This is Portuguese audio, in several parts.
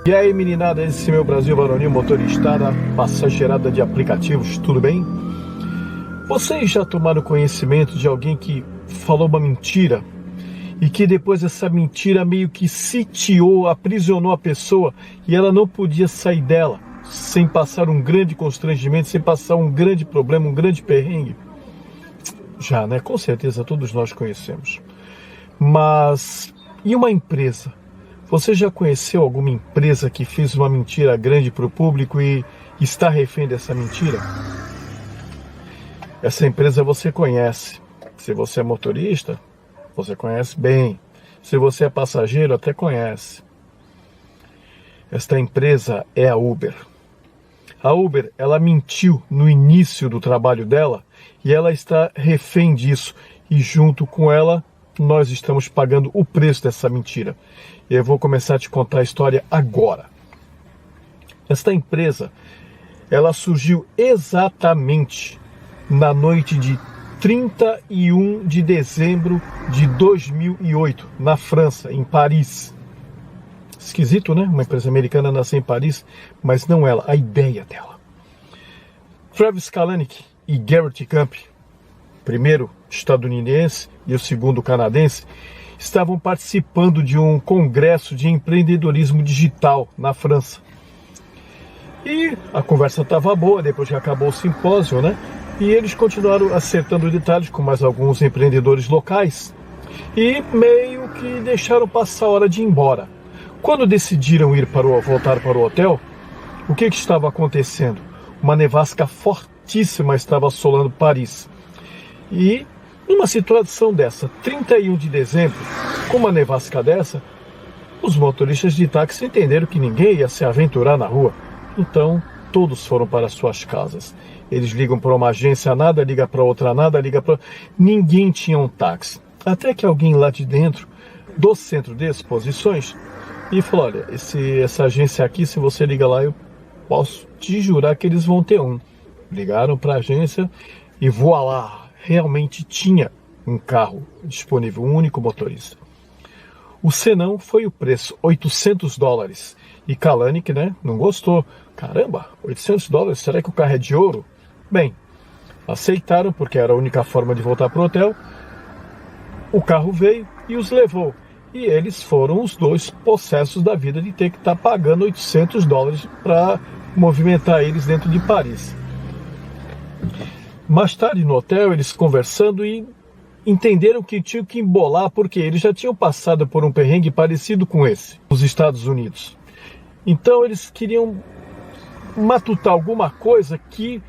E aí, meninada, esse meu Brasil varonil motoristada, passageirada de aplicativos, tudo bem? Vocês já tomaram conhecimento de alguém que falou uma mentira e que depois essa mentira meio que sitiou, aprisionou a pessoa e ela não podia sair dela sem passar um grande constrangimento, sem passar um grande problema, um grande perrengue? Já, né? Com certeza todos nós conhecemos. Mas e uma empresa? Você já conheceu alguma empresa que fez uma mentira grande para o público e está refém dessa mentira? Essa empresa você conhece. Se você é motorista, você conhece bem. Se você é passageiro, até conhece. Esta empresa é a Uber. A Uber, ela mentiu no início do trabalho dela e ela está refém disso. E junto com ela, nós estamos pagando o preço dessa mentira. Eu vou começar a te contar a história agora. Esta empresa, ela surgiu exatamente na noite de 31 de dezembro de 2008, na França, em Paris. Esquisito, né? Uma empresa americana nascer em Paris, mas não ela, a ideia dela. Travis Kalanick e Garrett Camp, primeiro estadunidense e o segundo canadense, estavam participando de um congresso de empreendedorismo digital na França. E a conversa estava boa, depois que acabou o simpósio, né? E eles continuaram acertando detalhes com mais alguns empreendedores locais. E meio que deixaram passar a hora de ir embora. Quando decidiram voltar para o hotel, o que estava acontecendo? Uma nevasca fortíssima estava assolando Paris. E numa situação dessa, 31 de dezembro, com uma nevasca dessa, os motoristas de táxi entenderam que ninguém ia se aventurar na rua. Então, todos foram para suas casas. Eles ligam para uma agência, nada, liga para outra, nada, liga para... Ninguém tinha um táxi. Até que alguém lá de dentro, do centro de exposições, e falou, olha, essa agência aqui, se você liga lá, eu posso te jurar que eles vão ter um. Ligaram para a agência e voilá! Realmente tinha um carro disponível, um único motorista. O senão foi o preço, $800. E Kalanick, né, não gostou. Caramba, $800, será que o carro é de ouro? Bem, aceitaram porque era a única forma de voltar para o hotel. O carro veio e os levou. E eles foram os dois possessos da vida de ter que estar pagando $800 para movimentar eles dentro de Paris. Mais tarde no hotel, eles conversando e entenderam que tinham que embolar porque eles já tinham passado por um perrengue parecido com esse, nos Estados Unidos. Então eles queriam matutar alguma coisa que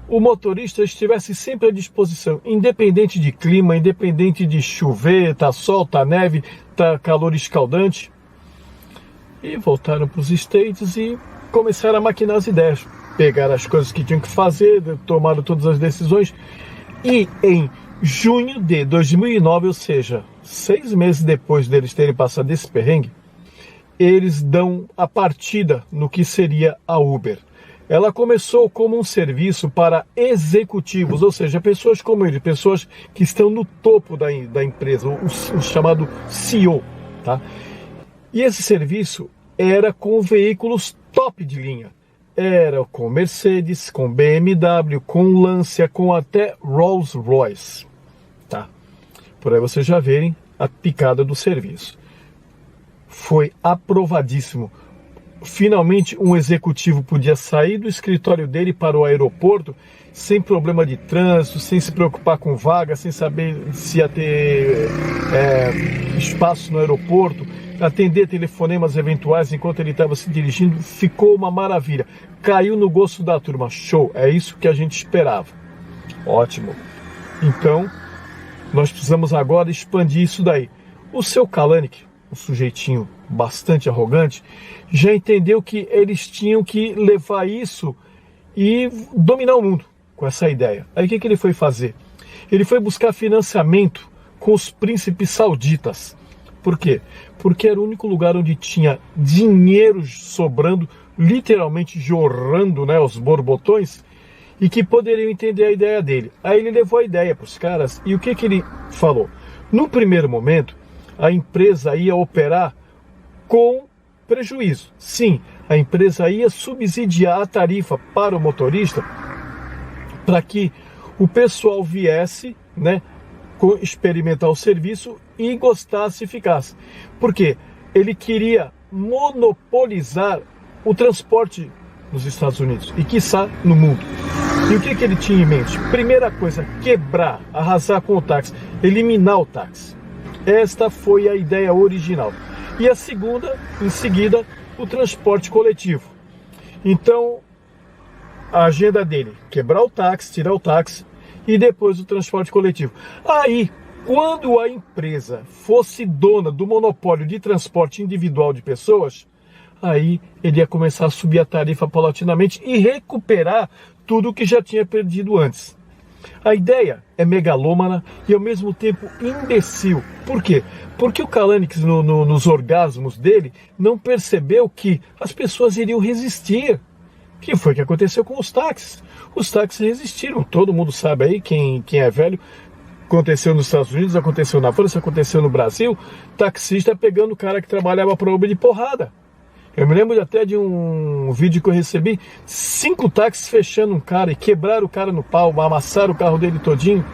o motorista estivesse sempre à disposição, independente de clima, independente de chover, tá sol, tá neve, tá calor escaldante. E voltaram para os States e começaram a maquinar as ideias. Pegaram as coisas que tinham que fazer, tomaram todas as decisões. E em junho de 2009, ou seja, 6 meses depois deles terem passado esse perrengue, eles dão a partida no que seria a Uber. Ela começou como um serviço para executivos, ou seja, pessoas como ele, pessoas que estão no topo da empresa, o chamado CEO, tá? E esse serviço era com veículos top de linha. Era com Mercedes, com BMW, com Lancia, com até Rolls-Royce, tá? Por aí vocês já verem a picada do serviço. Foi aprovadíssimo. Finalmente um executivo podia sair do escritório dele para o aeroporto sem problema de trânsito, sem se preocupar com vaga, sem saber se ia ter espaço no aeroporto, atender telefonemas eventuais enquanto ele estava se dirigindo. Ficou uma maravilha, caiu no gosto da turma, show, é isso que a gente esperava. Ótimo. Então, nós precisamos agora expandir isso daí. O seu Kalanick, um sujeitinho bastante arrogante, já entendeu que eles tinham que levar isso e dominar o mundo com essa ideia. Aí o que ele foi fazer? Ele foi buscar financiamento com os príncipes sauditas. Por quê? Porque era o único lugar onde tinha dinheiro sobrando, literalmente jorrando, né, os borbotões, e que poderiam entender a ideia dele. Aí ele levou a ideia para os caras, e o que ele falou? No primeiro momento, a empresa ia operar com prejuízo. Sim, a empresa ia subsidiar a tarifa para o motorista para que o pessoal viesse, né, experimentar o serviço e gostasse e ficasse. Por quê? Ele queria monopolizar o transporte nos Estados Unidos e, quiçá, no mundo. E o que ele tinha em mente? Primeira coisa, quebrar, arrasar com o táxi, eliminar o táxi. Esta foi a ideia original. E a segunda, em seguida, o transporte coletivo. Então, a agenda dele, quebrar o táxi, tirar o táxi e depois o transporte coletivo. Aí, quando a empresa fosse dona do monopólio de transporte individual de pessoas, aí ele ia começar a subir a tarifa paulatinamente e recuperar tudo o que já tinha perdido antes. A ideia é megalômana e ao mesmo tempo imbecil. Por quê? Porque o Kalanick, nos orgasmos dele, não percebeu que as pessoas iriam resistir. Que foi o que aconteceu com os táxis. Os táxis resistiram. Todo mundo sabe aí, quem é velho, aconteceu nos Estados Unidos, aconteceu na França, aconteceu no Brasil, taxista pegando o cara que trabalhava para Uber de porrada. Eu me lembro até de um vídeo que eu recebi, 5 táxis fechando um cara e quebraram o cara no pau, amassaram o carro dele todinho.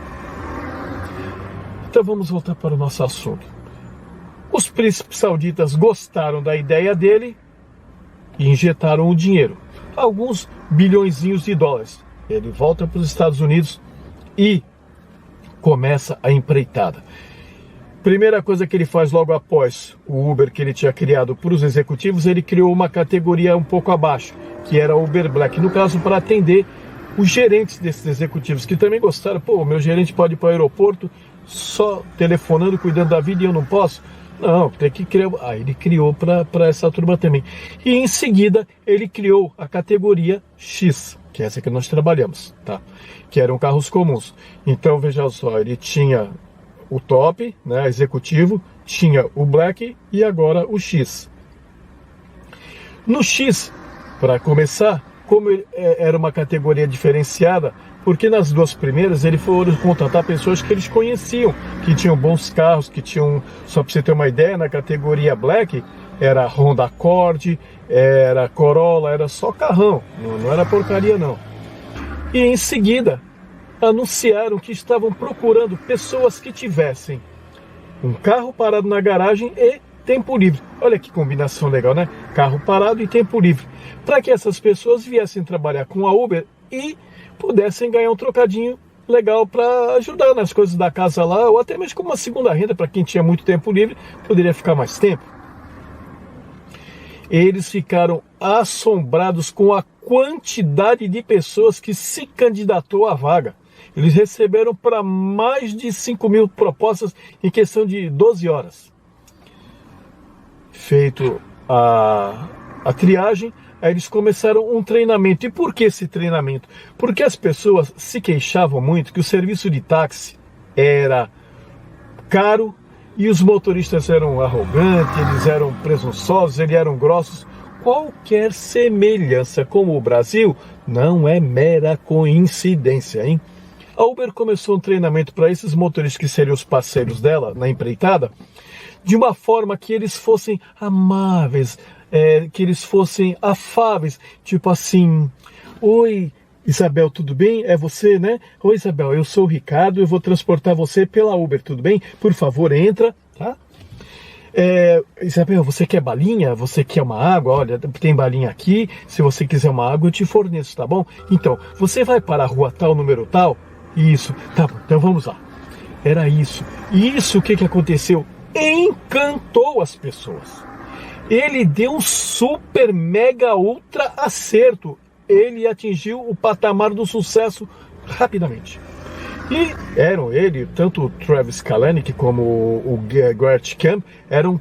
Então vamos voltar para o nosso assunto. Os príncipes sauditas gostaram da ideia dele e injetaram o dinheiro. Alguns bilhõezinhos de dólares. Ele volta para os Estados Unidos e começa a empreitada. Primeira coisa que ele faz logo após o Uber que ele tinha criado para os executivos, ele criou uma categoria um pouco abaixo, que era o Uber Black, no caso para atender os gerentes desses executivos, que também gostaram. Pô, meu gerente pode ir para o aeroporto só telefonando, cuidando da vida e eu não posso? Não, tem que criar. Ah, ele criou para essa turma também. E em seguida ele criou a categoria X, que é essa que nós trabalhamos, tá? Que eram carros comuns. Então veja só, ele tinha o top, né, executivo, tinha o Black e agora o X. No X, para começar, como era uma categoria diferenciada, porque nas duas primeiras ele foram contratar pessoas que eles conheciam, que tinham bons carros, que tinham, só para você ter uma ideia, na categoria Black era Honda Accord, era Corolla, era só carrão, não era porcaria não. E em seguida anunciaram que estavam procurando pessoas que tivessem um carro parado na garagem e tempo livre. Olha que combinação legal, né? Carro parado e tempo livre. Para que essas pessoas viessem trabalhar com a Uber e pudessem ganhar um trocadinho legal para ajudar nas coisas da casa lá, ou até mesmo como uma segunda renda para quem tinha muito tempo livre, poderia ficar mais tempo. Eles ficaram assombrados com a quantidade de pessoas que se candidatou à vaga. Eles receberam para mais de 5.000 propostas em questão de 12 horas. Feito a triagem, aí eles começaram um treinamento. E por que esse treinamento? Porque as pessoas se queixavam muito que o serviço de táxi era caro e os motoristas eram arrogantes, eles eram presunçosos, eles eram grossos. Qualquer semelhança com o Brasil não é mera coincidência, hein? A Uber começou um treinamento para esses motoristas que seriam os parceiros dela na empreitada, de uma forma que eles fossem amáveis, que eles fossem afáveis, tipo assim: oi, Isabel, tudo bem? É você, né? Oi, Isabel, eu sou o Ricardo, eu vou transportar você pela Uber, tudo bem? Por favor, entra, tá? Isabel, você quer balinha? Você quer uma água? Olha, tem balinha aqui, se você quiser uma água eu te forneço, tá bom? Então, você vai para a rua tal, número tal? Isso, tá bom, então vamos lá. Era isso. E isso, o que aconteceu? Encantou as pessoas. Ele deu um super, mega, ultra acerto. Ele atingiu o patamar do sucesso rapidamente. E eram ele, tanto o Travis Kalanick como o Gert Kemp, eram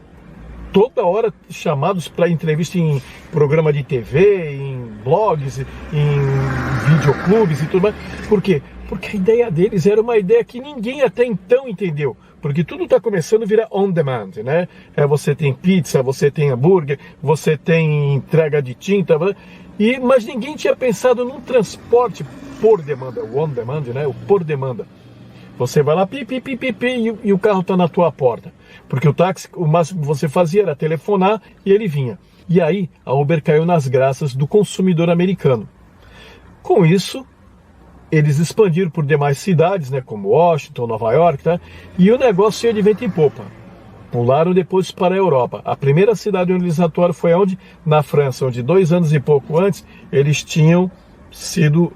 toda hora chamados para entrevista em programa de TV, em blogs, em videoclubes e tudo mais. Por quê? Porque a ideia deles era uma ideia que ninguém até então entendeu. Porque tudo está começando a virar on demand, né? Você tem pizza, você tem hambúrguer, você tem entrega de tinta, mas ninguém tinha pensado num transporte por demanda, o on demand, né? O por demanda. Você vai lá, e o carro está na tua porta. Porque o táxi, o máximo que você fazia era telefonar e ele vinha. E aí a Uber caiu nas graças do consumidor americano. Com isso, eles expandiram por demais cidades, né, como Washington, Nova York, tá? E o negócio ia de vento em popa. Pularam depois para a Europa. A primeira cidade onde eles atuaram foi onde? Na França, onde 2 anos e pouco antes eles tinham sido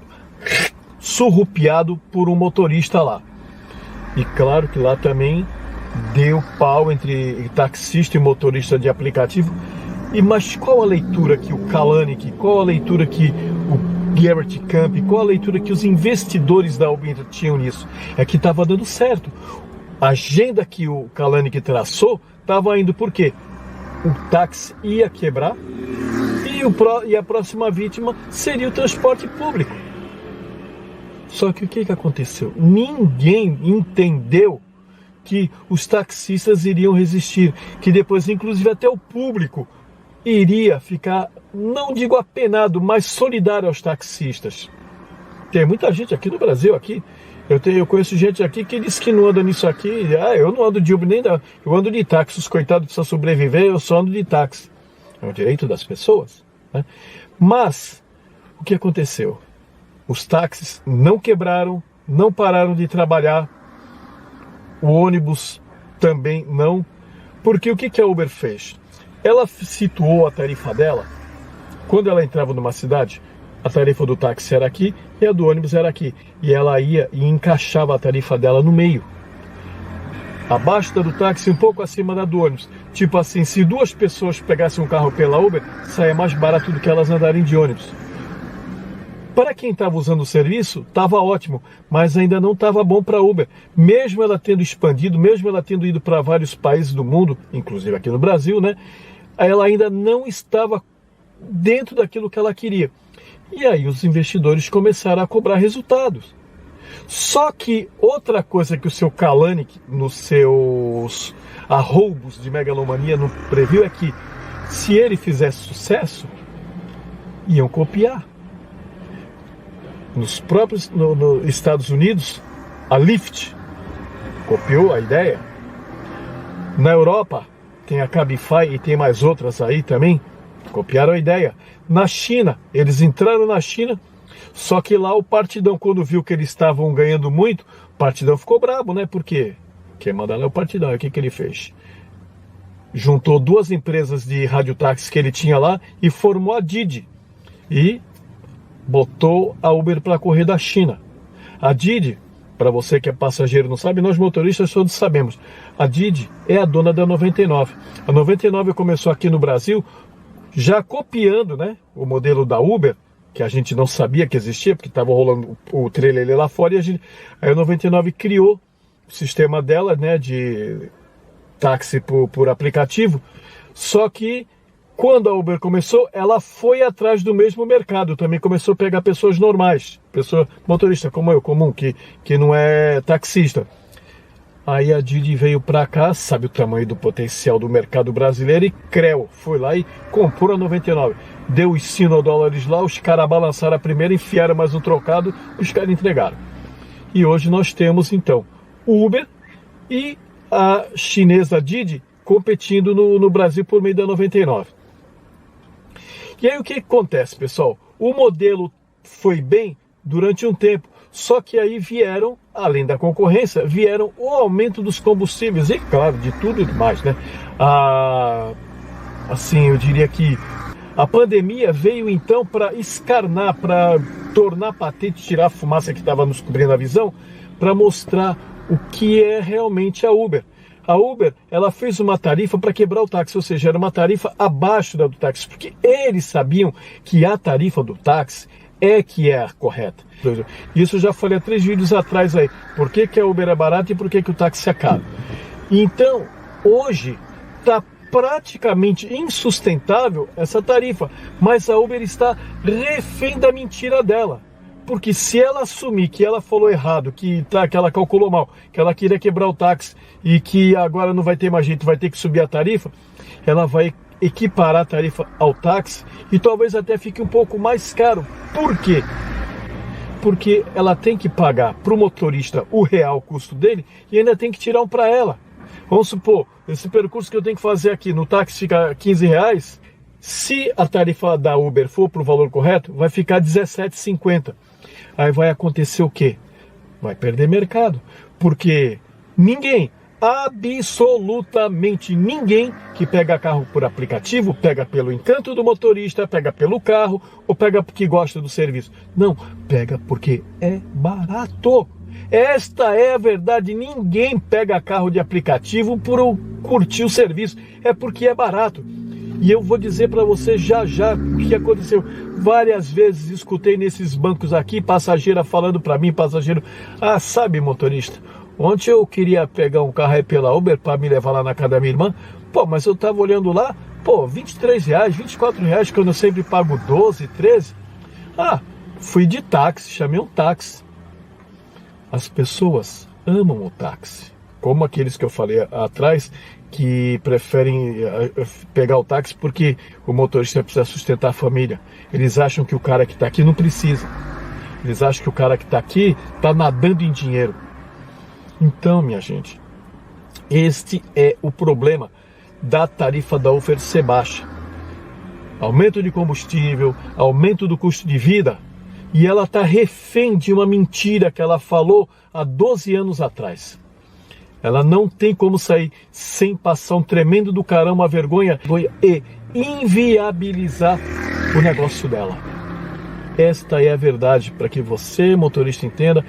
surrupiados por um motorista lá. E claro que lá também deu pau entre taxista e motorista de aplicativo. Mas qual a leitura que o Kalanick, qual a leitura que o Garrett Camp, qual a leitura que os investidores da Uber tinham nisso? É que estava dando certo. A agenda que o Kalanick traçou estava indo por quê? O táxi ia quebrar e a próxima vítima seria o transporte público. Só que o que aconteceu? Ninguém entendeu que os taxistas iriam resistir, que depois, inclusive, até o público iria ficar, não digo apenado, mas solidário aos taxistas. Tem muita gente aqui no Brasil, aqui. Eu conheço gente aqui que diz que não anda nisso aqui. Eu não ando de Uber nem da. Eu ando de táxi. Os coitados precisam sobreviver, eu só ando de táxi. É um direito das pessoas, né? Mas o que aconteceu? Os táxis não quebraram, não pararam de trabalhar. O ônibus também não. Porque o que a Uber fez? Ela situou a tarifa dela. Quando ela entrava numa cidade, a tarifa do táxi era aqui e a do ônibus era aqui. E ela ia e encaixava a tarifa dela no meio. Abaixo da do táxi, um pouco acima da do ônibus. Tipo assim, se 2 pessoas pegassem um carro pela Uber, saia mais barato do que elas andarem de ônibus. Para quem estava usando o serviço, estava ótimo, mas ainda não estava bom para a Uber. Mesmo ela tendo expandido, mesmo ela tendo ido para vários países do mundo, inclusive aqui no Brasil, né? Ela ainda não estava dentro daquilo que ela queria. E aí os investidores começaram a cobrar resultados. Só que outra coisa que o seu Kalanick, nos seus arroubos de megalomania, não previu é que se ele fizesse sucesso, iam copiar. Nos próprios Estados Unidos, a Lyft copiou a ideia. Na Europa, tem a Cabify e tem mais outras aí também, copiaram a ideia. Na China, eles entraram na China, só que lá o Partidão, quando viu que eles estavam ganhando muito, o Partidão ficou brabo, né? Por quê? Quem manda lá é o Partidão. E o que ele fez? Juntou 2 empresas de radiotáxi que ele tinha lá e formou a Didi. E botou a Uber para correr da China. A Didi, para você que é passageiro e não sabe, nós motoristas todos sabemos. A Didi é a dona da 99. A 99 começou aqui no Brasil já copiando, né, o modelo da Uber, que a gente não sabia que existia, porque estava rolando o trailer lá fora, e a 99 criou o sistema dela, né, de táxi por aplicativo. Só que quando a Uber começou, ela foi atrás do mesmo mercado, também começou a pegar pessoas normais, pessoa motorista como eu, comum, que não é taxista. Aí a Didi veio para cá, sabe o tamanho do potencial do mercado brasileiro, e creu, foi lá e comprou a 99. Deu os $5 lá, os caras balançaram a primeira, enfiaram mais um trocado, os caras entregaram. E hoje nós temos então o Uber e a chinesa Didi competindo no Brasil por meio da 99. E aí o que acontece, pessoal? O modelo foi bem durante um tempo, só que aí vieram, além da concorrência, vieram o aumento dos combustíveis e, claro, de tudo e mais, né? Assim, eu diria que a pandemia veio então para escarnar, para tornar patente, tirar a fumaça que estava nos cobrindo a visão, para mostrar o que é realmente a Uber. A Uber, ela fez uma tarifa para quebrar o táxi, ou seja, era uma tarifa abaixo da do táxi, porque eles sabiam que a tarifa do táxi é que é a correta. Isso eu já falei há 3 vídeos atrás aí, por que a Uber é barata e por que o táxi é caro. Então, hoje, está praticamente insustentável essa tarifa, mas a Uber está refém da mentira dela. Porque se ela assumir que ela falou errado, que ela calculou mal, que ela queria quebrar o táxi e que agora não vai ter mais jeito, vai ter que subir a tarifa, ela vai equiparar a tarifa ao táxi e talvez até fique um pouco mais caro. Por quê? Porque ela tem que pagar para o motorista o real custo dele e ainda tem que tirar um para ela. Vamos supor, esse percurso que eu tenho que fazer aqui no táxi fica R$15, Se a tarifa da Uber for para o valor correto, vai ficar R$17,50. Aí vai acontecer o quê? Vai perder mercado, porque ninguém, absolutamente ninguém que pega carro por aplicativo, pega pelo encanto do motorista, pega pelo carro ou pega porque gosta do serviço. Não, pega porque é barato. Esta é a verdade, ninguém pega carro de aplicativo por curtir o serviço, é porque é barato. E eu vou dizer para você já o que aconteceu. Várias vezes escutei nesses bancos aqui, passageira falando para mim, passageiro, sabe, motorista, ontem eu queria pegar um carro aí pela Uber para me levar lá na casa da minha irmã, mas eu tava olhando lá, R$23, R$24, quando eu sempre pago 12, 13. Fui de táxi, chamei um táxi. As pessoas amam o táxi, como aqueles que eu falei atrás, que preferem pegar o táxi porque o motorista precisa sustentar a família. Eles acham que o cara que está aqui não precisa. Eles acham que o cara que está aqui está nadando em dinheiro. Então, minha gente, este é o problema da tarifa da Uber ser baixa. Aumento de combustível, aumento do custo de vida, e ela está refém de uma mentira que ela falou há 12 anos atrás. Ela não tem como sair sem passar um tremendo do caramba, uma vergonha e inviabilizar o negócio dela. Esta é a verdade, para que você, motorista, entenda.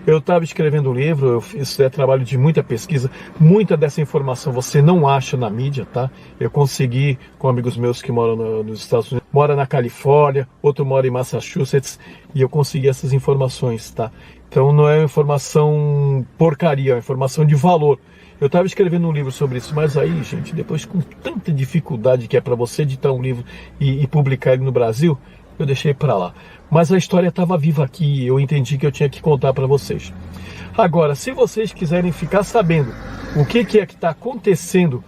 Eu estava escrevendo um livro, isso é trabalho de muita pesquisa, muita dessa informação você não acha na mídia, tá? Eu consegui com amigos meus que moram nos Estados Unidos, mora na Califórnia, outro mora em Massachusetts, e eu consegui essas informações, tá? Então não é uma informação porcaria, é uma informação de valor. Eu estava escrevendo um livro sobre isso, mas aí, gente, depois com tanta dificuldade que é para você editar um livro e publicar ele no Brasil, eu deixei para lá. Mas a história estava viva aqui e eu entendi que eu tinha que contar para vocês. Agora, se vocês quiserem ficar sabendo o que é que está acontecendo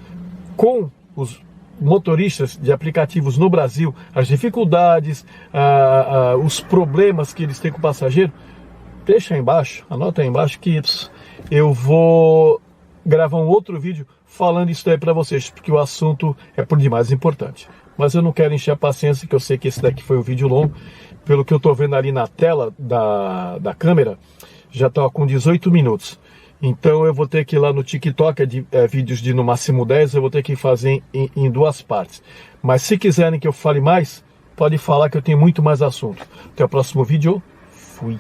com os motoristas de aplicativos no Brasil, as dificuldades, os problemas que eles têm com o passageiro, deixa aí embaixo, anota aí embaixo que eu vou gravar um outro vídeo falando isso daí para vocês, porque o assunto é por demais importante. Mas eu não quero encher a paciência, que eu sei que esse daqui foi um vídeo longo. Pelo que eu estou vendo ali na tela da câmera, já está com 18 minutos. Então eu vou ter que ir lá no TikTok, vídeos de no máximo 10, eu vou ter que fazer em duas partes. Mas se quiserem que eu fale mais, pode falar que eu tenho muito mais assunto. Até o próximo vídeo. Fui.